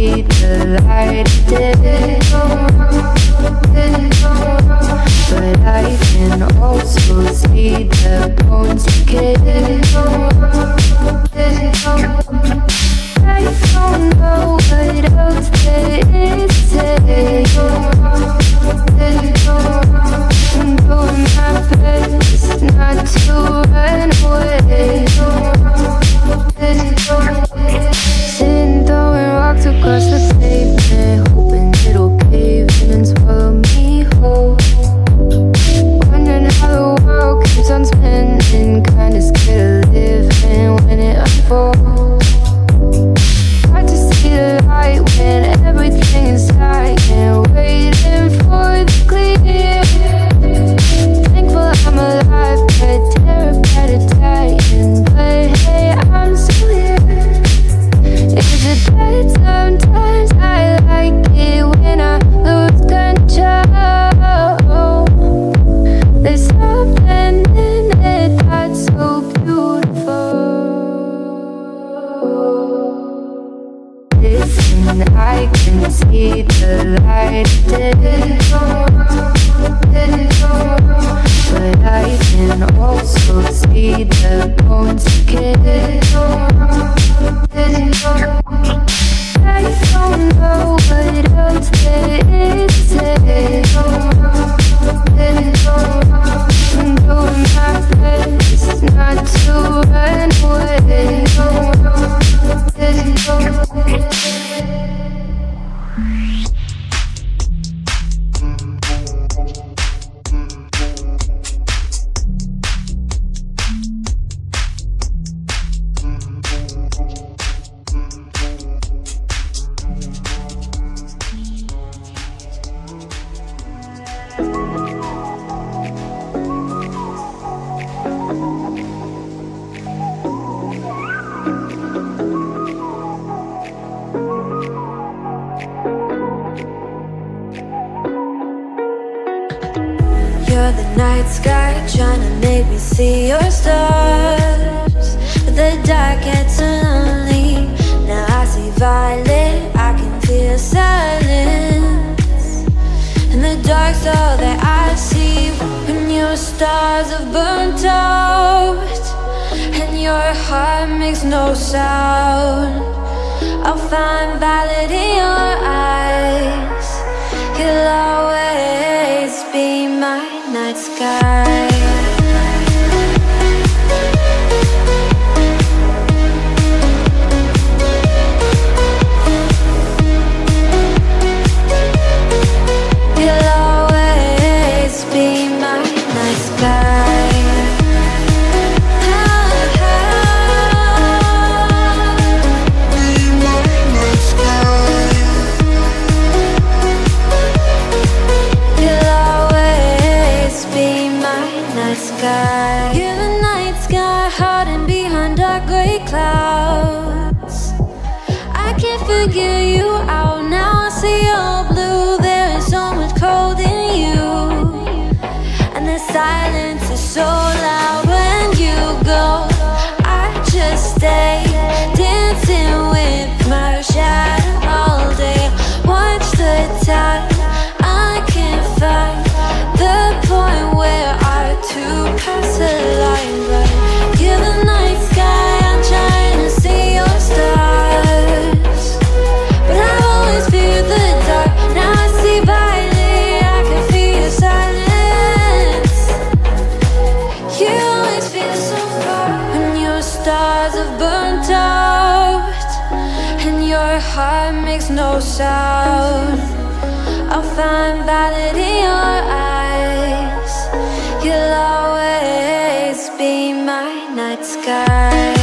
see the light of day, but I can also see the bones decay. I don't know what else there is to say. I'm doing my best not to run away. Sitting throwing rocks across the pavement, hoping it'll cave in and swallow me whole. Wondering how the world keeps on spinning, kinda scared of living when it unfolds. Hard to see the light when everything is dying, waiting for the clear. Thankful I'm alive, but terrified of dying. But hey, I'm still here. Is it that sometimes I like it when I lose control? There's something in it that's so beautiful. Listen, I can see the light of day, but I can also see the bones decay. I don't know what else there is to say. I'm doing my best not to run away. You're the night sky trying to make me see your stars, but the dark gets so lonely. Now I see violet, I can feel silence. And the dark's all that I see when your stars have burnt out and your heart makes no sound. I'll find violet in your eyes. You'll always be my night sky. You'll always be my night sky. You're the night sky hiding behind dark gray clouds. I can't figure you out now. I see your blue. There is so much cold in you, and the silence is so loud when you go. I just stay dancing with my shadow all day. Watch the tide. I can't find the point where to pass the line, but you're the night sky. I'm trying to see your stars, but I've always feared the dark. Now I see violet, I can feel your silence. You always feel so far when your stars have burnt out and your heart makes no sound. I'll find violet in your eyes. You'll always be my night sky.